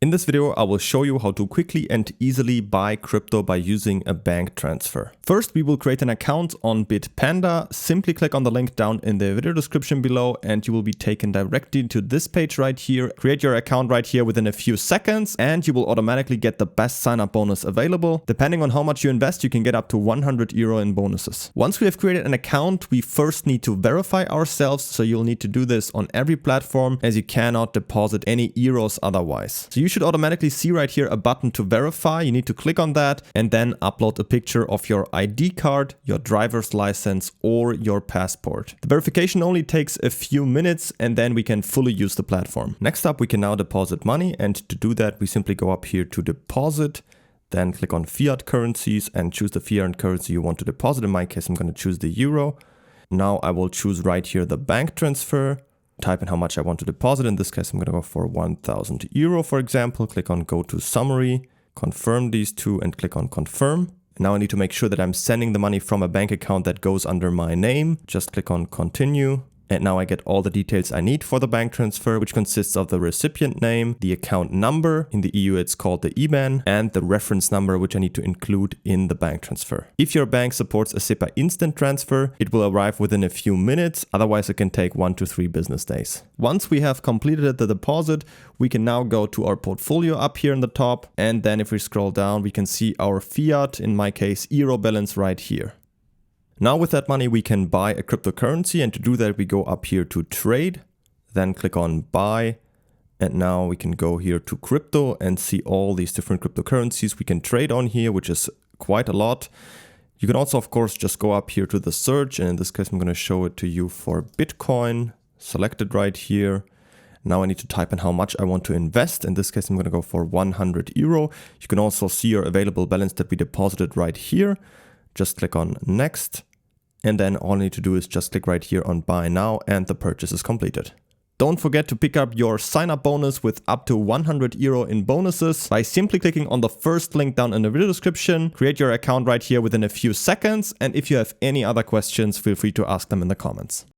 In this video, I will show you how to quickly and easily buy crypto by using a bank transfer. First, we will create an account on Bitpanda. Simply click on the link down in the video description below and you will be taken directly to this page right here. Create your account right here within a few seconds and you will automatically get the best sign-up bonus available. Depending on how much you invest, you can get up to 100 euro in bonuses. Once we have created an account, we first need to verify ourselves. So you'll need to do this on every platform as you cannot deposit any euros otherwise. So you should automatically see right here a button to verify. You need to click on that and then upload a picture of your ID card, your driver's license or your passport. The verification only takes a few minutes and then we can fully use the platform. Next up, we can now deposit money, and to do that we simply go up here to deposit, then click on fiat currencies and choose the fiat currency you want to deposit. In my case, I'm going to choose the euro. Now I will choose right here the bank transfer. Type in how much I want to deposit. In this case, I'm going to go for 1,000 euro, for example. Click on go to summary, confirm these two and click on confirm. Now I need to make sure that I'm sending the money from a bank account that goes under my name. Just click on continue. And now I get all the details I need for the bank transfer, which consists of the recipient name, the account number, in the EU it's called the IBAN, and the reference number, which I need to include in the bank transfer. If your bank supports a SEPA instant transfer, it will arrive within a few minutes, otherwise it can take 1 to 3 business days. Once we have completed the deposit, we can now go to our portfolio up here in the top, and then if we scroll down, we can see our fiat, in my case, euro balance right here. Now with that money, we can buy a cryptocurrency, and to do that, we go up here to trade, then click on buy. And now we can go here to crypto and see all these different cryptocurrencies we can trade on here, which is quite a lot. You can also, of course, just go up here to the search. And in this case, I'm going to show it to you for Bitcoin, select it right here. Now I need to type in how much I want to invest. In this case, I'm going to go for 100 euro. You can also see your available balance that we deposited right here. Just click on next. And then all I need to do is just click right here on buy now and the purchase is completed. Don't forget to pick up your sign-up bonus with up to 100 euro in bonuses by simply clicking on the first link down in the video description. Create your account right here within a few seconds. And if you have any other questions, feel free to ask them in the comments.